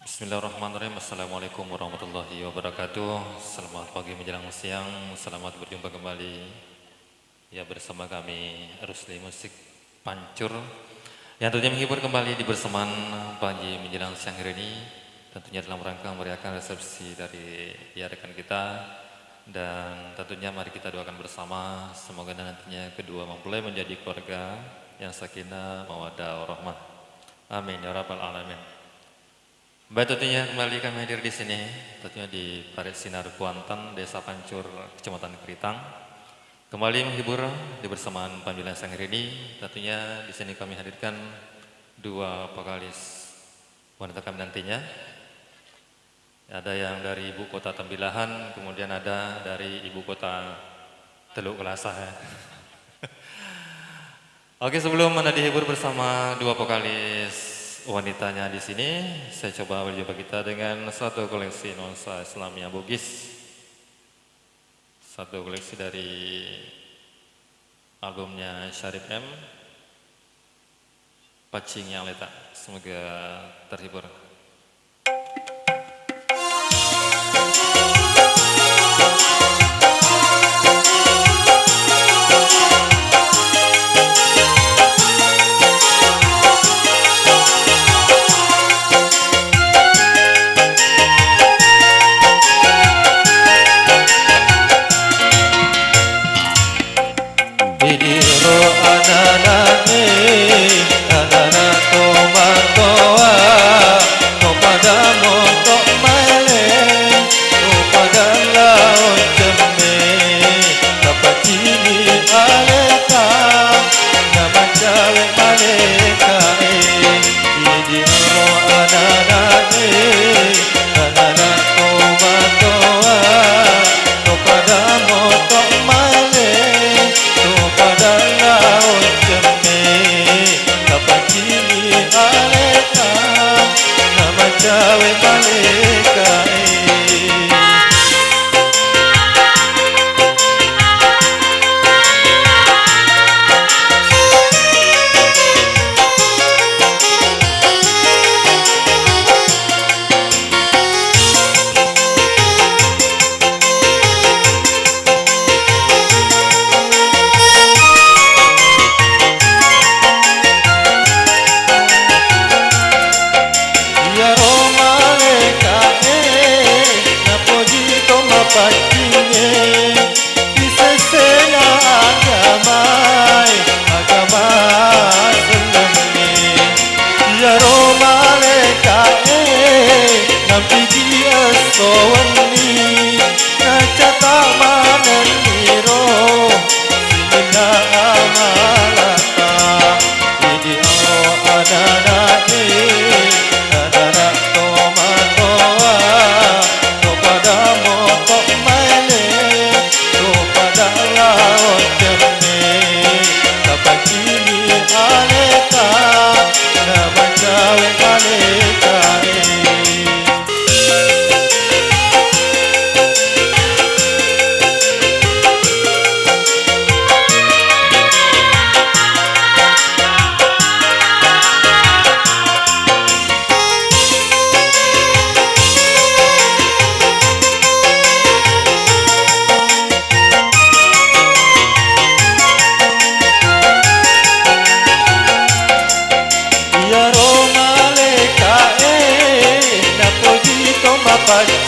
Bismillahirrahmanirrahim. Assalamualaikum warahmatullahi wabarakatuh. Selamat pagi menjelang siang. Selamat berjumpa kembali ya bersama kami Rusli Musik Pancur yang tentunya menghibur kembali di bersamaan pagi menjelang siang hari ini. Tentunya dalam rangka merayakan resepsi dari ya rekan kita, dan tentunya mari kita doakan bersama semoga nantinya kedua mempelai menjadi keluarga yang sakinah mawaddah warahmah. Amin ya rabbal alamin. Baik, tentunya kembali kami hadir di sini, tentunya di Parit Sinar Kuantan, Desa Pancur, Kecamatan Keritang. Kembali menghibur di bersamaan panggilan siang hari ini. Tentunya di sini kami hadirkan dua vokalis wanita kami nantinya. Ada yang dari ibu kota Tembilahan, kemudian ada dari ibu kota Teluk Kelasah. Oke, sebelum Anda dihibur bersama dua vokalis wanitanya di sini, saya coba berjumpa kita dengan satu koleksi nuansa Islamiyah Bugis, satu koleksi dari albumnya Syarif M, Pacing yang Letak. Semoga terhibur. Bye.